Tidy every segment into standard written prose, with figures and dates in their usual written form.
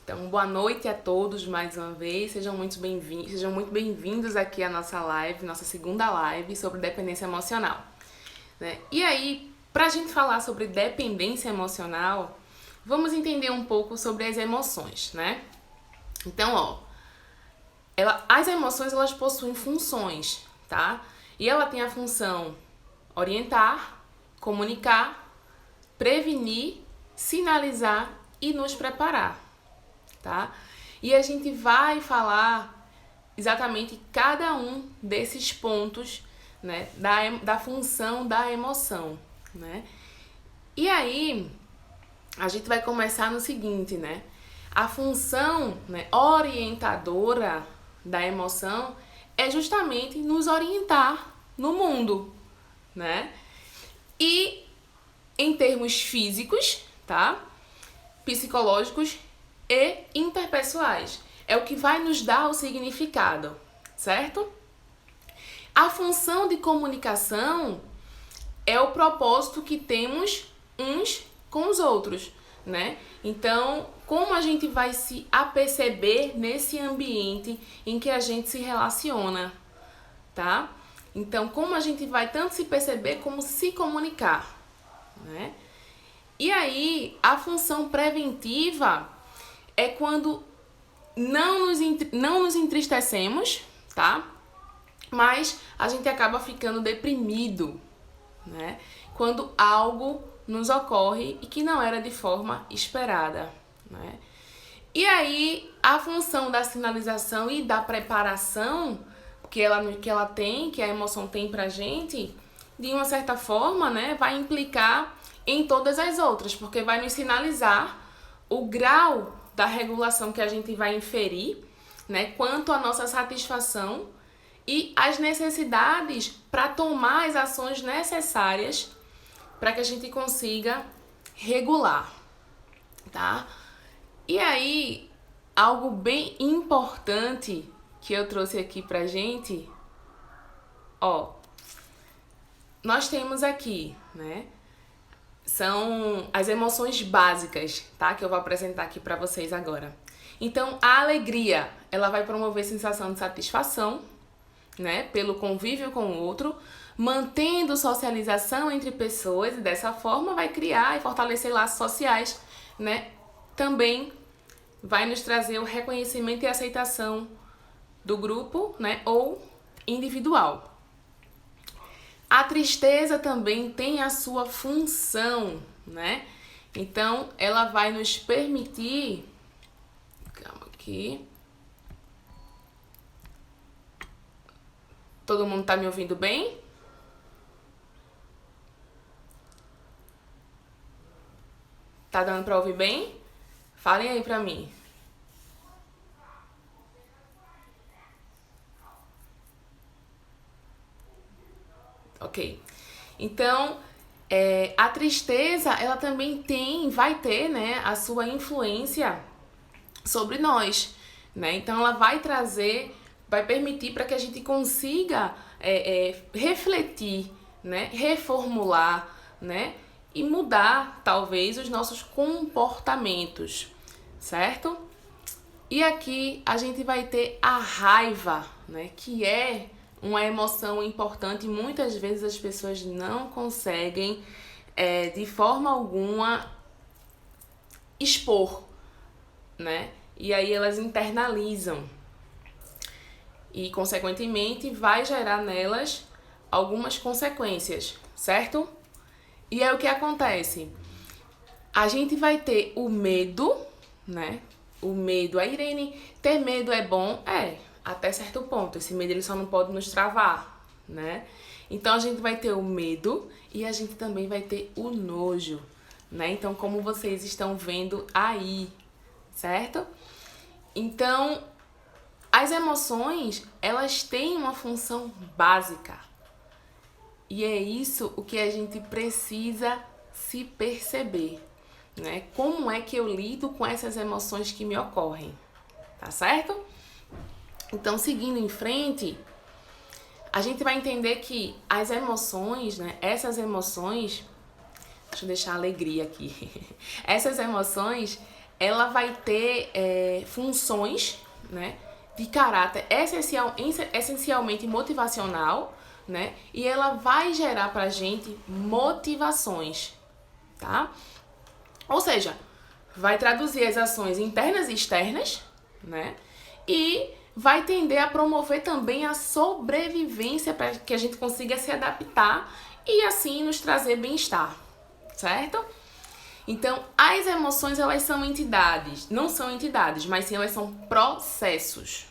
Então, boa noite a todos mais uma vez, sejam muito bem-vindos aqui à nossa live, nossa segunda live sobre dependência emocional, né? E aí, pra gente falar sobre dependência emocional, vamos entender um pouco sobre as emoções, né? Então, as emoções, elas possuem funções, tá? E ela tem a função orientar, comunicar, prevenir, sinalizar e nos preparar, tá? E a gente vai falar exatamente cada um desses pontos, né, da função da emoção, né? E aí, a gente vai começar no seguinte, né? A função, né, orientadora da emoção é justamente nos orientar no mundo, né? E em termos físicos, tá? Psicológicos e interpessoais. É o que vai nos dar o significado, certo? A função de comunicação é o propósito que temos uns com os outros, né? Então, como a gente vai se aperceber nesse ambiente em que a gente se relaciona, tá? Então, como a gente vai tanto se perceber como se comunicar, né? E aí, a função preventiva é quando não nos entristecemos, tá? Mas a gente acaba ficando deprimido, né? Quando algo nos ocorre e que não era de forma esperada, né? E aí, a função da sinalização e da preparação que ela tem, que a emoção tem pra gente, de uma certa forma, né, vai implicar em todas as outras, porque vai nos sinalizar o grau da regulação que a gente vai inferir, né, quanto à nossa satisfação e as necessidades para tomar as ações necessárias para que a gente consiga regular, tá? E aí, algo bem importante que eu trouxe aqui pra gente, nós temos aqui, né? São as emoções básicas, tá? Que eu vou apresentar aqui pra vocês agora. Então, a alegria, ela vai promover sensação de satisfação, né? Pelo convívio com o outro, mantendo socialização entre pessoas e dessa forma vai criar e fortalecer laços sociais, né? Também vai nos trazer o reconhecimento e aceitação do grupo, né? Ou individual. A tristeza também tem a sua função, né? Então, ela vai nos permitir... Calma aqui. Todo mundo tá me ouvindo bem? Tá dando pra ouvir bem? Falem aí pra mim. Ok. Então, a tristeza, ela também vai ter, né, a sua influência sobre nós, né? Então, ela vai permitir para que a gente consiga refletir, né, reformular, né, e mudar, talvez, os nossos comportamentos, certo? E aqui a gente vai ter a raiva, né, que é uma emoção importante e muitas vezes as pessoas não conseguem, de forma alguma, expor, né? E aí elas internalizam e, consequentemente, vai gerar nelas algumas consequências, certo? E aí o que acontece? A gente vai ter o medo, né? O medo. A Irene, ter medo é bom? Até certo ponto. Esse medo ele só não pode nos travar, né? Então a gente vai ter o medo e a gente também vai ter o nojo, né? Então, como vocês estão vendo aí, certo? Então, as emoções, elas têm uma função básica. E é isso o que a gente precisa se perceber, né? Como é que eu lido com essas emoções que me ocorrem, tá certo? Então, seguindo em frente, a gente vai entender que as emoções, né? Essas emoções, deixa eu deixar a alegria aqui. Essas emoções, ela vai ter funções, né, de caráter essencialmente motivacional, né, e ela vai gerar pra gente motivações, tá? Ou seja, vai traduzir as ações internas e externas, né, e vai tender a promover também a sobrevivência para que a gente consiga se adaptar e assim nos trazer bem-estar, certo? Então, as emoções, elas são entidades, não são entidades, mas sim elas são processos,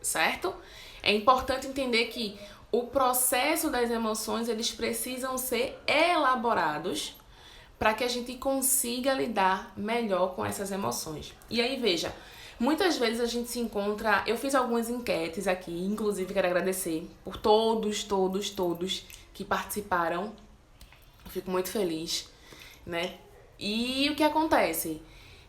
certo? É importante entender que o processo das emoções, eles precisam ser elaborados para que a gente consiga lidar melhor com essas emoções. E aí, veja, muitas vezes a gente se encontra... Eu fiz algumas enquetes aqui, inclusive quero agradecer por todos que participaram. Eu fico muito feliz, né? E o que acontece?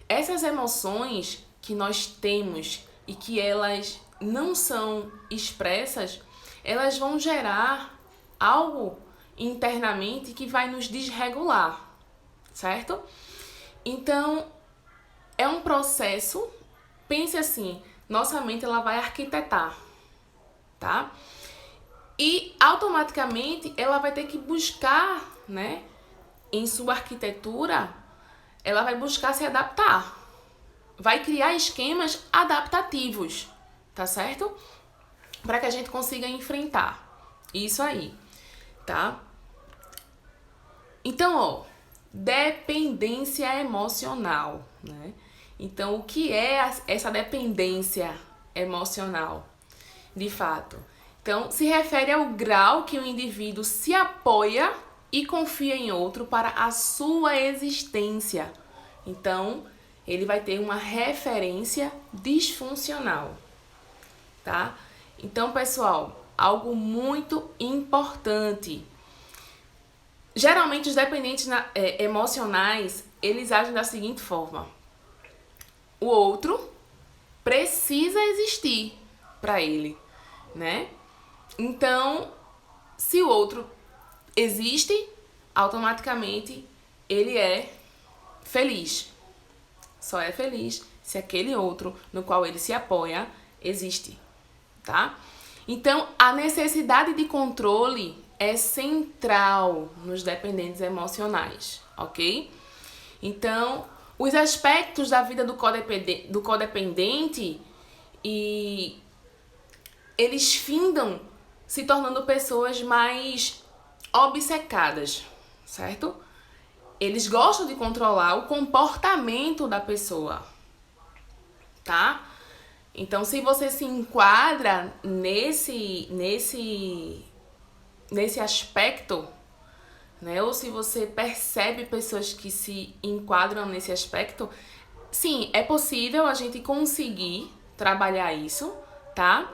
Essas emoções que nós temos e que elas não são expressas, elas vão gerar algo internamente que vai nos desregular, certo? Então, é um processo, pense assim, nossa mente ela vai arquitetar, tá? E automaticamente ela vai ter que buscar, né, em sua arquitetura, ela vai buscar se adaptar. Vai criar esquemas adaptativos, tá certo? Para que a gente consiga enfrentar isso aí, tá? Então, ó, dependência emocional, né? Então, o que é essa dependência emocional, de fato? Então, se refere ao grau que o indivíduo se apoia e confia em outro para a sua existência. Então, ele vai ter uma referência disfuncional, tá? Então, pessoal, algo muito importante. Geralmente, os dependentes emocionais, eles agem da seguinte forma. O outro precisa existir para ele, né? Então, se o outro existe, automaticamente ele é feliz. Só é feliz se aquele outro no qual ele se apoia existe, tá? Então, a necessidade de controle é central nos dependentes emocionais, ok? Então, os aspectos da vida do codependente e eles findam se tornando pessoas mais obcecadas, certo? Eles gostam de controlar o comportamento da pessoa, tá? Então, se você se enquadra nesse aspecto, né? Ou se você percebe pessoas que se enquadram nesse aspecto, sim, é possível a gente conseguir trabalhar isso, tá?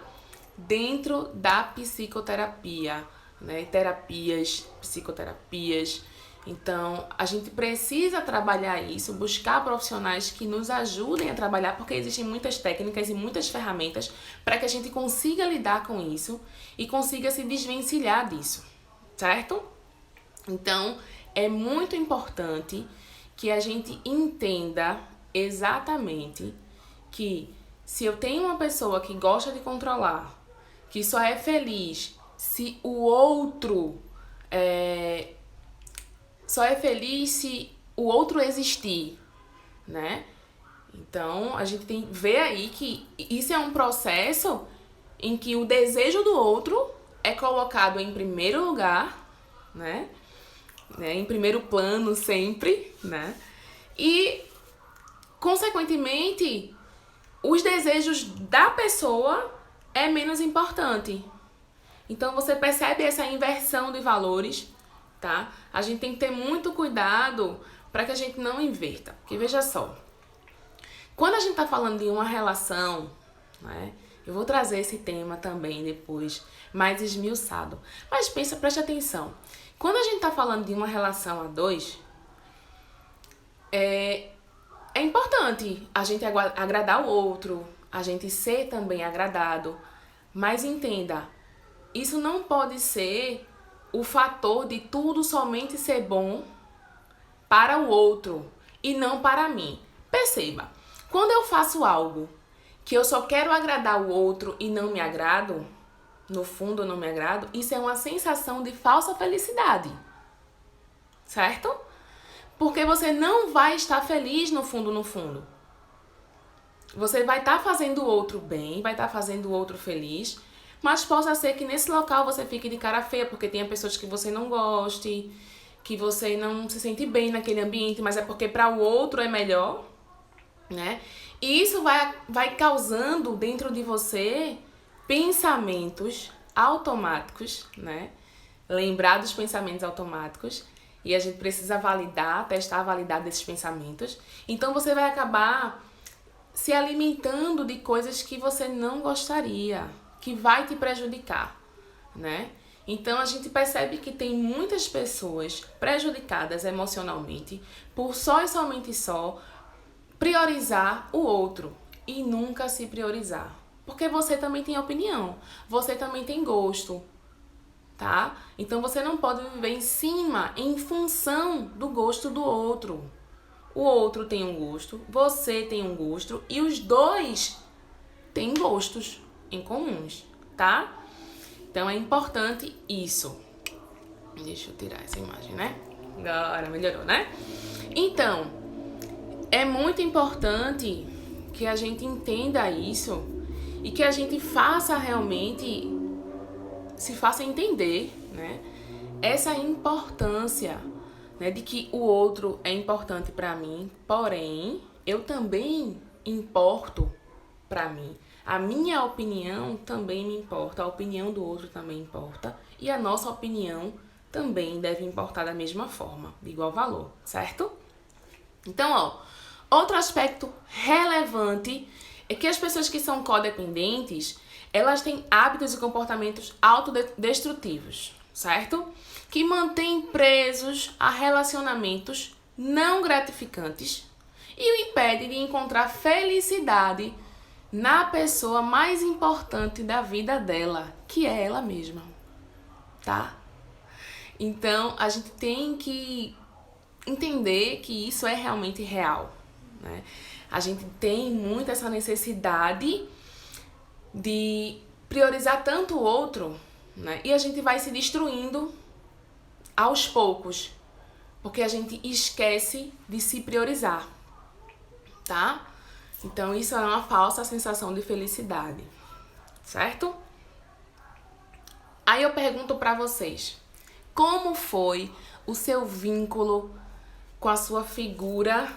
Dentro da psicoterapia, né? Terapias, psicoterapias. Então, a gente precisa trabalhar isso, buscar profissionais que nos ajudem a trabalhar, porque existem muitas técnicas e muitas ferramentas para que a gente consiga lidar com isso e consiga se desvencilhar disso, certo? Então, é muito importante que a gente entenda exatamente que se eu tenho uma pessoa que gosta de controlar, que só é feliz se o outro só é feliz se o outro existir, né? Então, a gente tem que ver aí que isso é um processo em que o desejo do outro é colocado em primeiro lugar, né? Em primeiro plano sempre, né? E, consequentemente, os desejos da pessoa é menos importante. Então, você percebe essa inversão de valores, tá? A gente tem que ter muito cuidado para que a gente não inverta. Porque, veja só, quando a gente tá falando de uma relação, né? Eu vou trazer esse tema também depois, mais esmiuçado. Mas preste atenção. Quando a gente tá falando de uma relação a dois, é importante a gente agradar o outro, a gente ser também agradado. Mas entenda, isso não pode ser o fator de tudo somente ser bom para o outro e não para mim. Perceba, Quando eu faço algo que eu só quero agradar o outro e não me agrado, no fundo eu não me agrado, isso é uma sensação de falsa felicidade, certo? Porque você não vai estar feliz no fundo, no fundo. Você vai estar fazendo o outro bem, vai estar fazendo o outro feliz, mas possa ser que nesse local você fique de cara feia, porque tem pessoas que você não goste, que você não se sente bem naquele ambiente, mas é porque para o outro é melhor, né? E isso vai causando dentro de você pensamentos automáticos, né? Lembrar dos pensamentos automáticos. E a gente precisa validar, testar a validade desses pensamentos. Então você vai acabar se alimentando de coisas que você não gostaria, que vai te prejudicar, né? Então a gente percebe que tem muitas pessoas prejudicadas emocionalmente por só e somente só priorizar o outro e nunca se priorizar. Porque você também tem opinião, você também tem gosto, tá? Então você não pode viver em cima, em função do gosto do outro. O outro tem um gosto, você tem um gosto e os dois têm gostos em comuns, tá? Então é importante isso. Deixa eu tirar essa imagem, né? Agora melhorou, né? Então, é muito importante que a gente entenda isso e que a gente faça realmente, se faça entender, né? Essa importância, né, de que o outro é importante para mim, porém, eu também importo para mim. A minha opinião também me importa, a opinião do outro também importa e a nossa opinião também deve importar da mesma forma, de igual valor, certo? Então, outro aspecto relevante é que as pessoas que são codependentes, elas têm hábitos e comportamentos autodestrutivos, certo? Que mantêm presos a relacionamentos não gratificantes e o impede de encontrar felicidade na pessoa mais importante da vida dela, que é ela mesma, tá? Então, a gente tem que entender que isso é realmente real, né? A gente tem muito essa necessidade de priorizar tanto o outro, né? E a gente vai se destruindo aos poucos, porque a gente esquece de se priorizar, tá? Então isso é uma falsa sensação de felicidade, certo? Aí eu pergunto pra vocês, como foi o seu vínculo com a sua figura,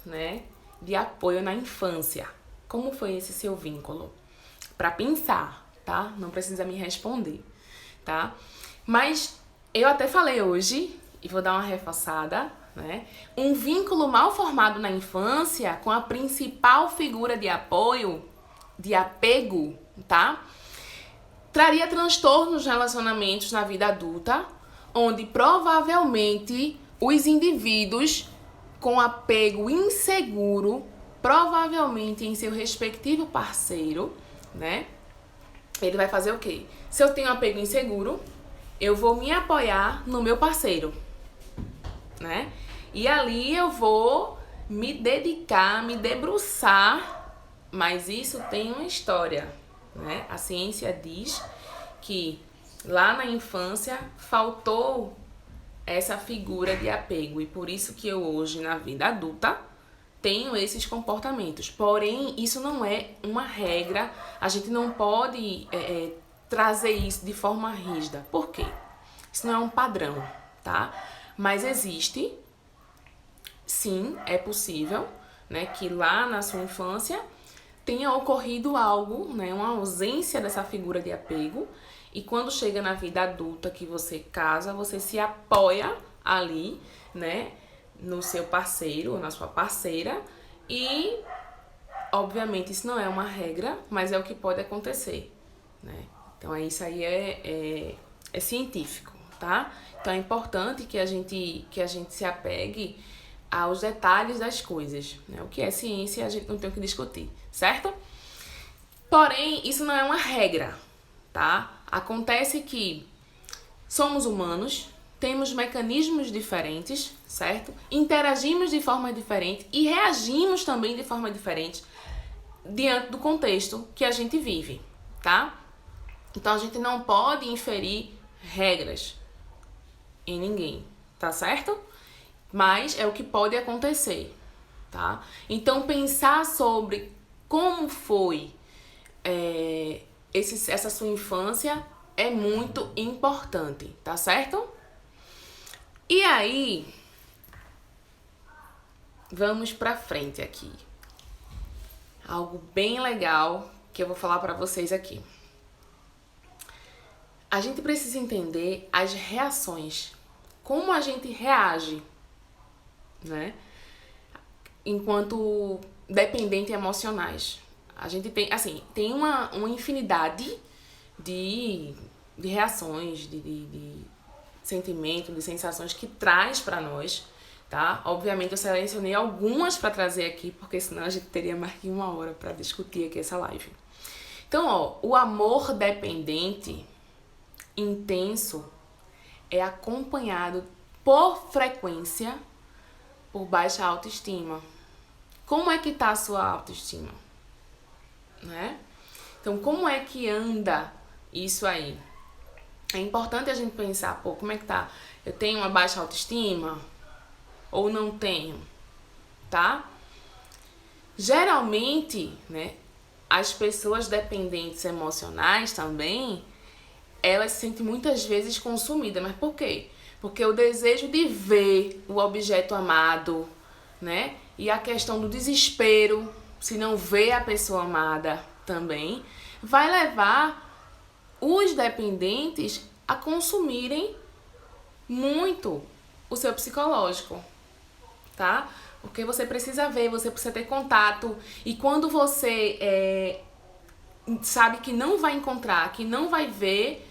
né, de apoio na infância? Como foi esse seu vínculo? Pra pensar, tá? Não precisa me responder, tá? Mas eu até falei hoje, e vou dar uma reforçada, né? Um vínculo mal formado na infância com a principal figura de apoio, de apego, tá? Traria transtornos nos relacionamentos na vida adulta, onde provavelmente os indivíduos com apego inseguro, provavelmente em seu respectivo parceiro, né? Ele vai fazer o quê? Se eu tenho apego inseguro, eu vou me apoiar no meu parceiro, né? E ali eu vou me dedicar, me debruçar, mas isso tem uma história, né? A ciência diz que lá na infância faltou essa figura de apego e por isso que eu hoje na vida adulta tenho esses comportamentos. Porém, isso não é uma regra, a gente não pode trazer isso de forma rígida. Por quê? Isso não é um padrão, tá? Mas existe, sim, é possível, né, que lá na sua infância tenha ocorrido algo, né, uma ausência dessa figura de apego, e quando chega na vida adulta que você casa, você se apoia ali, né, no seu parceiro ou na sua parceira, e obviamente isso não é uma regra, mas é o que pode acontecer, né? Então isso aí é científico, tá? Então é importante que a gente se apegue aos detalhes das coisas, né? O que é ciência a gente não tem o que discutir, certo? Porém, isso não é uma regra, tá? Acontece que somos humanos, temos mecanismos diferentes, certo? Interagimos de forma diferente e reagimos também de forma diferente diante do contexto que a gente vive, tá? Então a gente não pode inferir regras em ninguém, tá certo? Mas é o que pode acontecer, tá? Então pensar sobre como foi essa sua infância é muito importante, tá certo? E aí, vamos pra frente aqui. Algo bem legal que eu vou falar pra vocês aqui. A gente precisa entender as reações, como a gente reage, né? Enquanto dependente emocionais. A gente tem, assim, tem uma infinidade de reações, de sentimentos, de sensações que traz pra nós, tá? Obviamente eu selecionei algumas pra trazer aqui, porque senão a gente teria mais de 1 hora pra discutir aqui essa live. Então, ó, o amor dependente intenso é acompanhado por frequência por baixa autoestima. Como é que tá a sua autoestima? Né? Então, como é que anda isso aí? É importante a gente pensar, pô, como é que tá? Eu tenho uma baixa autoestima ou não tenho? Tá? Geralmente, né, as pessoas dependentes emocionais também, elas se sentem muitas vezes consumidas. Mas por quê? Porque o desejo de ver o objeto amado, né? E a questão do desespero, se não vê a pessoa amada também, vai levar os dependentes a consumirem muito o seu psicológico, tá? Porque você precisa ver, você precisa ter contato. E quando você sabe que não vai encontrar, que não vai ver,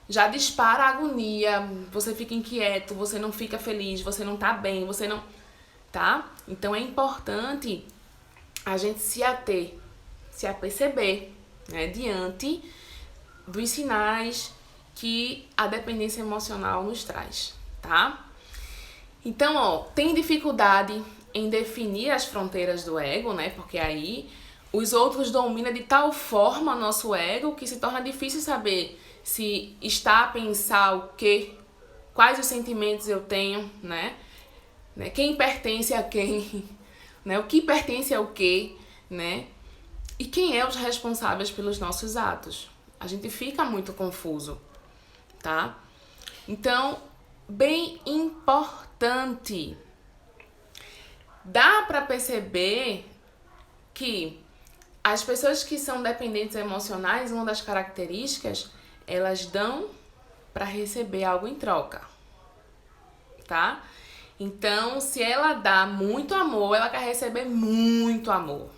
já dispara a agonia, você fica inquieto, você não fica feliz, você não tá bem, você não... Tá? Então é importante a gente se ater, se aperceber, né, diante dos sinais que a dependência emocional nos traz, tá? Então, ó, tem dificuldade em definir as fronteiras do ego, né? Porque aí os outros dominam de tal forma nosso ego que se torna difícil saber se está a pensar o quê, quais os sentimentos eu tenho, né? Quem pertence a quem, né? O que pertence ao quê, né? E quem é os responsáveis pelos nossos atos? A gente fica muito confuso, tá? Então, bem importante. Dá pra perceber que as pessoas que são dependentes emocionais, uma das características, elas dão pra receber algo em troca, tá? Então, se ela dá muito amor, ela quer receber muito amor.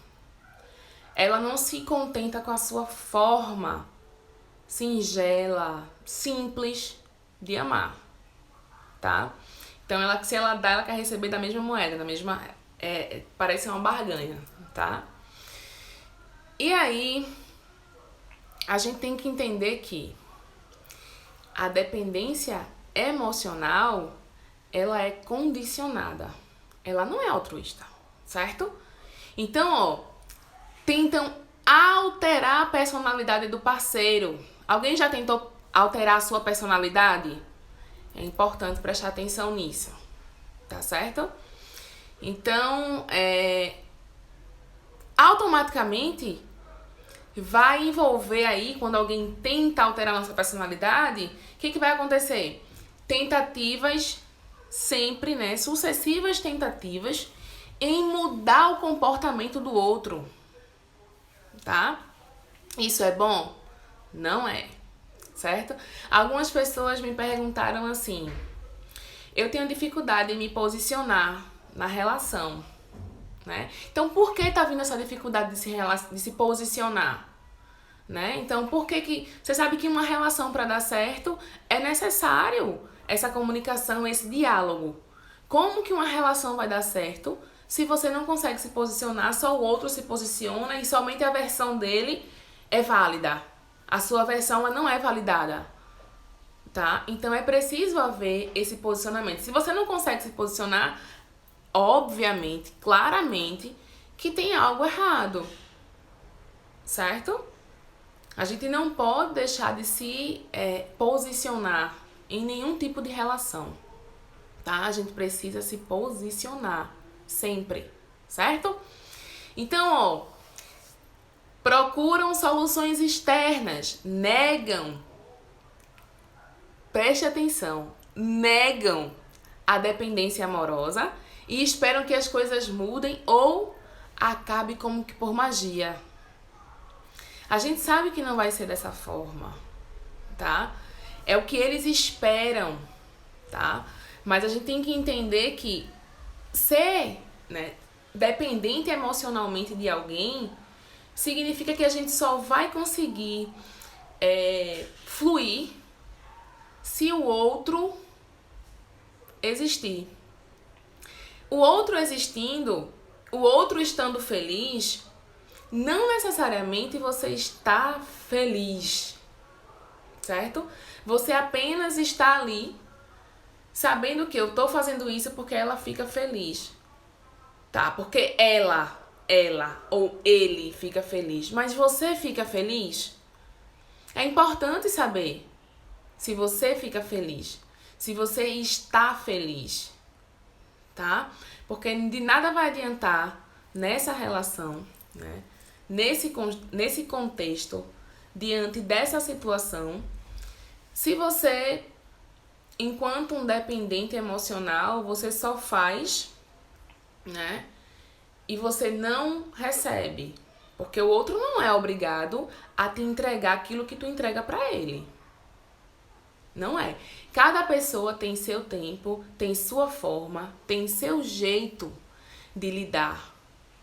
Ela não se contenta com a sua forma singela, simples de amar, tá? Então, se ela dá, ela quer receber da mesma moeda, da mesma... parece uma barganha, tá? E aí, a gente tem que entender que a dependência emocional, ela é condicionada. Ela não é altruísta, certo? Então, ó, tentam alterar a personalidade do parceiro. Alguém já tentou alterar a sua personalidade? É importante prestar atenção nisso, tá certo? Então, automaticamente vai envolver aí, quando alguém tenta alterar a nossa personalidade, o que vai acontecer? Tentativas sempre, né, sucessivas tentativas em mudar o comportamento do outro, tá? Isso é bom? Não é, certo? Algumas pessoas me perguntaram assim, eu tenho dificuldade em me posicionar na relação, né? Então, por que tá vindo essa dificuldade de se posicionar? Né? Então, por que você sabe que uma relação para dar certo é necessário essa comunicação, esse diálogo? Como que uma relação vai dar certo se você não consegue se posicionar, só o outro se posiciona e somente a versão dele é válida? A sua versão ela não é validada. tá? Então é preciso haver esse posicionamento. Se você não consegue se posicionar, obviamente, claramente, que tem algo errado, certo? A gente não pode deixar de se posicionar em nenhum tipo de relação, tá? A gente precisa se posicionar sempre, certo? Então, ó, procuram soluções externas, negam, preste atenção, negam a dependência amorosa e esperam que as coisas mudem ou acabe como que por magia. A gente sabe que não vai ser dessa forma, tá? É o que eles esperam, tá? Mas a gente tem que entender que ser, né, dependente emocionalmente de alguém significa que a gente só vai conseguir fluir se o outro existir. O outro existindo, o outro estando feliz, não necessariamente você está feliz, certo? Você apenas está ali sabendo que eu estou fazendo isso porque ela fica feliz, tá? Porque ela ou ele fica feliz, mas você fica feliz? É importante saber se você fica feliz, se você está feliz, tá? Porque de nada vai adiantar nessa relação, né? Nesse contexto, diante dessa situação, se você, enquanto um dependente emocional, você só faz, né? E você não recebe, porque o outro não é obrigado a te entregar aquilo que tu entrega pra ele. Não é. Cada pessoa tem seu tempo, tem sua forma, tem seu jeito de lidar,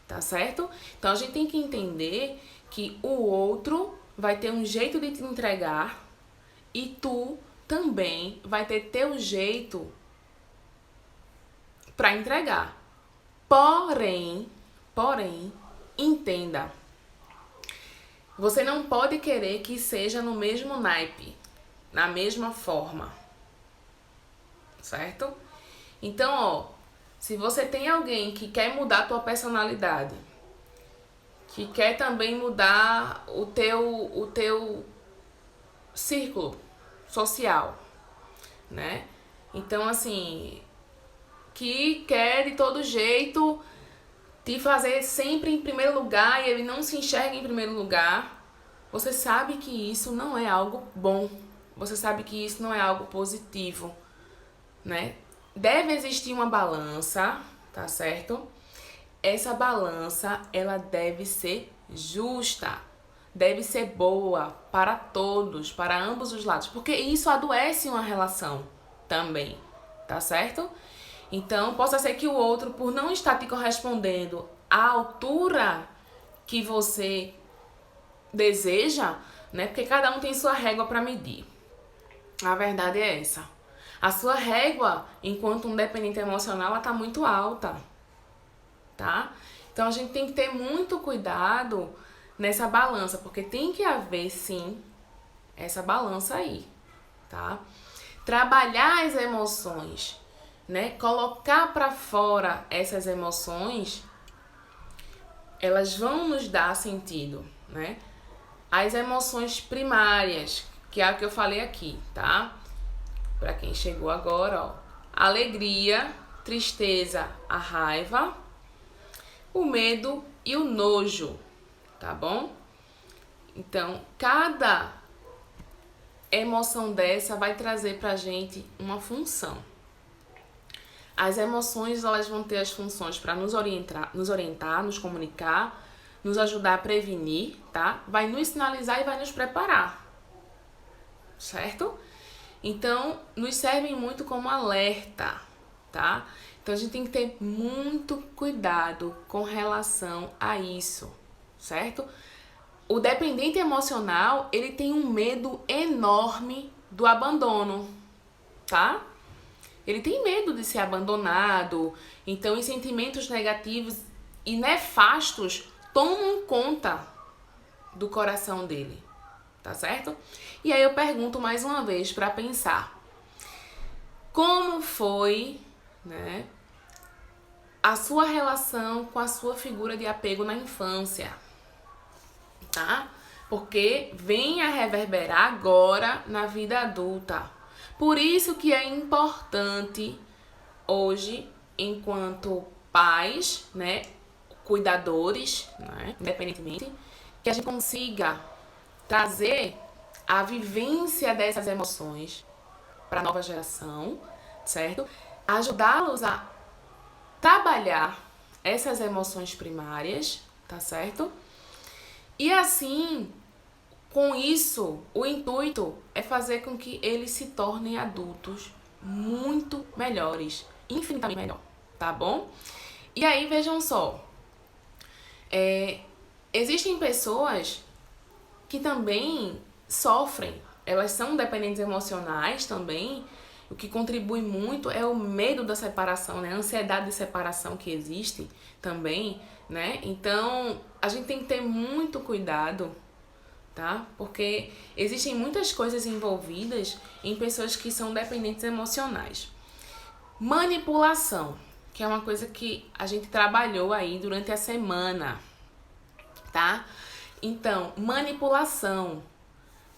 tá certo? Então a gente tem que entender que o outro vai ter um jeito de te entregar e tu também vai ter teu jeito pra entregar. Porém, entenda, você não pode querer que seja no mesmo naipe, na mesma forma, certo? Então, ó, se você tem alguém que quer mudar a tua personalidade, que quer também mudar o teu círculo social, né? Então, assim, que quer de todo jeito te fazer sempre em primeiro lugar e ele não se enxerga em primeiro lugar, você sabe que isso não é algo bom. Você sabe que isso não é algo positivo, né? Deve existir uma balança, tá certo? Essa balança, ela deve ser justa, deve ser boa para todos, para ambos os lados, porque isso adoece uma relação também, tá certo? Então, possa ser que o outro, por não estar te correspondendo à altura que você deseja, né? Porque cada um tem sua régua para medir. A verdade é essa. A sua régua, enquanto um dependente emocional, ela tá muito alta, tá? Então, a gente tem que ter muito cuidado nessa balança, porque tem que haver, sim, essa balança aí, tá? Trabalhar as emoções, né? Colocar para fora essas emoções, elas vão nos dar sentido, né? As emoções primárias, que é a que eu falei aqui, tá? Para quem chegou agora, ó. Alegria, tristeza, a raiva, o medo e o nojo, tá bom? Então, cada emoção dessa vai trazer pra gente uma função. As emoções, elas vão ter as funções para nos orientar, nos comunicar, nos ajudar a prevenir, tá? Vai nos sinalizar e vai nos preparar, certo? Então, nos servem muito como alerta, tá? Então, a gente tem que ter muito cuidado com relação a isso, certo? O dependente emocional, ele tem um medo enorme do abandono, tá? Ele tem medo de ser abandonado, então os sentimentos negativos e nefastos tomam conta do coração dele, tá certo? E aí eu pergunto mais uma vez para pensar. Como foi, né, a sua relação com a sua figura de apego na infância, tá? Porque vem a reverberar agora na vida adulta. Por isso que é importante hoje, enquanto pais, né, cuidadores, né, independentemente, que a gente consiga trazer a vivência dessas emoções para a nova geração, certo? Ajudá-los a trabalhar essas emoções primárias, tá certo? E assim, com isso, o intuito é fazer com que eles se tornem adultos muito melhores, infinitamente melhor, tá bom? E aí, vejam só, existem pessoas que também sofrem, elas são dependentes emocionais também. O que contribui muito é o medo da separação, né? A ansiedade de separação que existe também, né? Então, a gente tem que ter muito cuidado, tá? Porque existem muitas coisas envolvidas em pessoas que são dependentes emocionais. Manipulação, que é uma coisa que a gente trabalhou aí durante a semana, tá? Então, manipulação.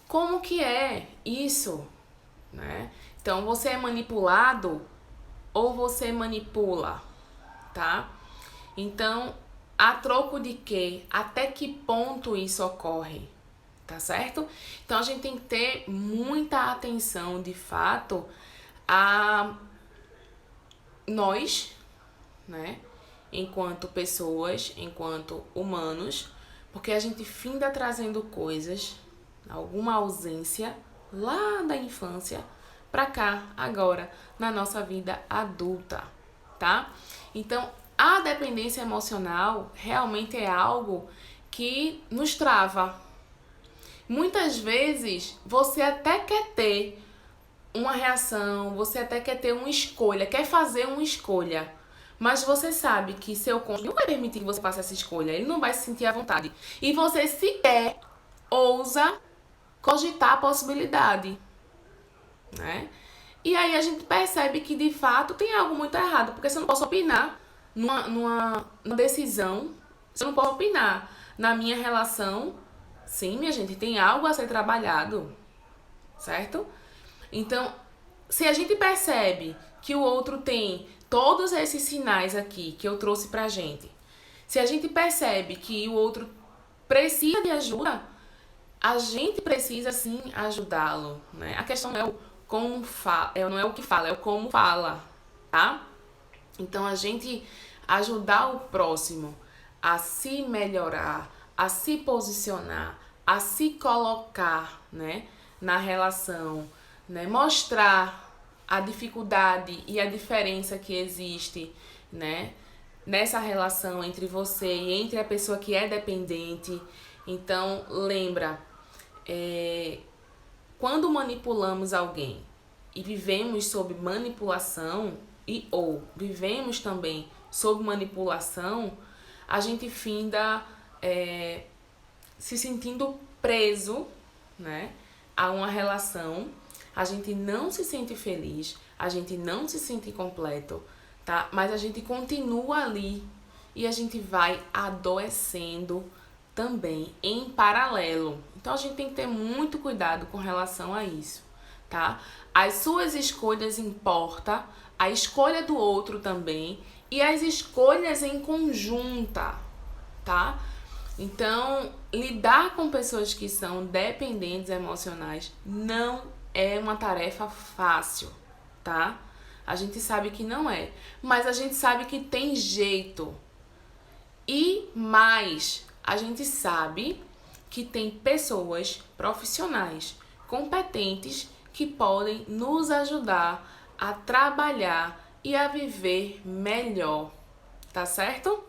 Como que é isso, né? Então, você é manipulado ou você manipula, tá? Então, a troco de quê? Até que ponto isso ocorre, tá certo? Então, a gente tem que ter muita atenção, de fato, a nós, né? Enquanto pessoas, enquanto humanos, porque a gente finda trazendo coisas, alguma ausência lá da infância pra cá, agora, na nossa vida adulta, tá? Então, a dependência emocional realmente é algo que nos trava. Muitas vezes, você até quer ter uma reação, você até quer ter uma escolha, quer fazer uma escolha, mas você sabe que seu cônjuge não vai permitir que você faça essa escolha, ele não vai se sentir à vontade. E você sequer ousa cogitar a possibilidade, né? E aí a gente percebe que de fato tem algo muito errado, porque se eu não posso opinar numa decisão, se eu não posso opinar na minha relação, sim, minha gente, tem algo a ser trabalhado, certo? Então, se a gente percebe que o outro tem todos esses sinais aqui que eu trouxe pra gente, se a gente percebe que o outro precisa de ajuda, a gente precisa sim ajudá-lo, né? A questão não é o como fala, não é o que fala, é o como fala, tá? Então a gente ajudar o próximo a se melhorar, a se posicionar, a se colocar, né, na relação, né, mostrar a dificuldade e a diferença que existe, né, nessa relação entre você e entre a pessoa que é dependente. Então, lembra, quando manipulamos alguém e vivemos sob manipulação ou vivemos também sob manipulação, a gente finda se sentindo preso, né, a uma relação, a gente não se sente feliz, a gente não se sente completo, tá? Mas a gente continua ali e a gente vai adoecendo também em paralelo. Então a gente tem que ter muito cuidado com relação a isso, tá? As suas escolhas importam, a escolha do outro também e as escolhas em conjunta, tá? Então, lidar com pessoas que são dependentes emocionais não é uma tarefa fácil, tá? A gente sabe que não é, mas a gente sabe que tem jeito. E mais, a gente sabe que tem pessoas profissionais competentes que podem nos ajudar a trabalhar e a viver melhor, tá certo?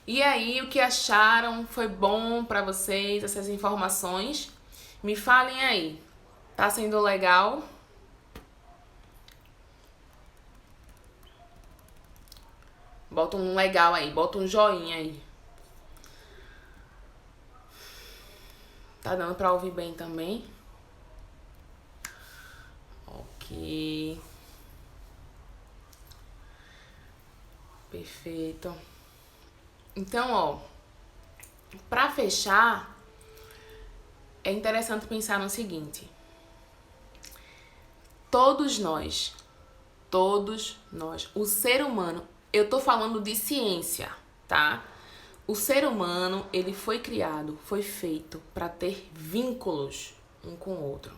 E aí, o que acharam? Foi bom pra vocês essas informações? Me falem aí. Tá sendo legal? Bota um legal aí, bota um joinha aí. Tá dando pra ouvir bem também? Ok. Perfeito. Então, ó, pra fechar, é interessante pensar no seguinte. Todos nós, o ser humano, eu tô falando de ciência, tá? O ser humano, ele foi criado, foi feito para ter vínculos um com o outro,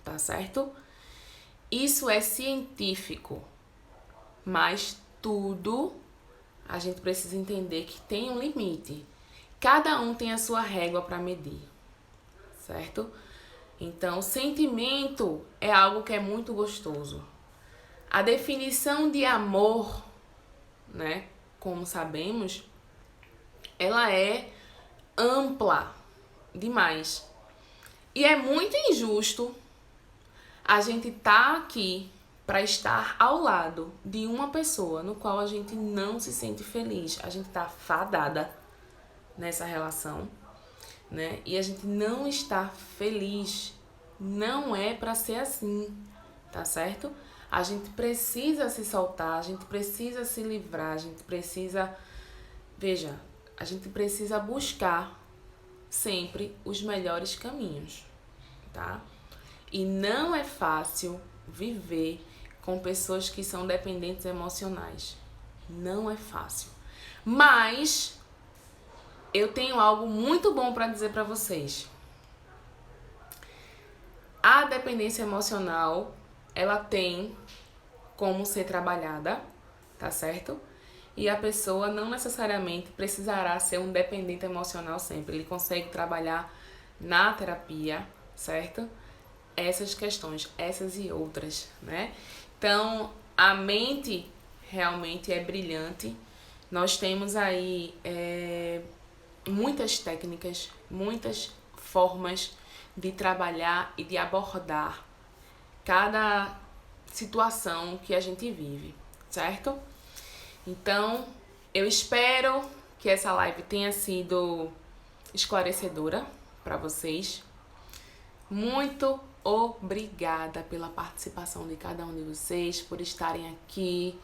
tá certo? Isso é científico, mas tudo a gente precisa entender que tem um limite. Cada um tem a sua régua para medir, certo? Então, sentimento é algo que é muito gostoso. A definição de amor, né, como sabemos, ela é ampla demais. E é muito injusto a gente tá aqui para estar ao lado de uma pessoa no qual a gente não se sente feliz. A gente tá fadada nessa relação, né? E a gente não está feliz. Não é para ser assim, tá certo? A gente precisa se soltar, a gente precisa se livrar, a gente precisa... Veja, a gente precisa buscar sempre os melhores caminhos, tá? E não é fácil viver com pessoas que são dependentes emocionais. Não é fácil. Mas eu tenho algo muito bom para dizer para vocês. A dependência emocional, ela tem como ser trabalhada, tá certo? E a pessoa não necessariamente precisará ser um dependente emocional sempre. Ele consegue trabalhar na terapia, certo? Essas questões, essas e outras, né? Então, a mente realmente é brilhante. Nós temos aí muitas técnicas, muitas formas de trabalhar e de abordar cada situação que a gente vive, certo? Então, eu espero que essa live tenha sido esclarecedora para vocês. Muito obrigada pela participação de cada um de vocês, por estarem aqui,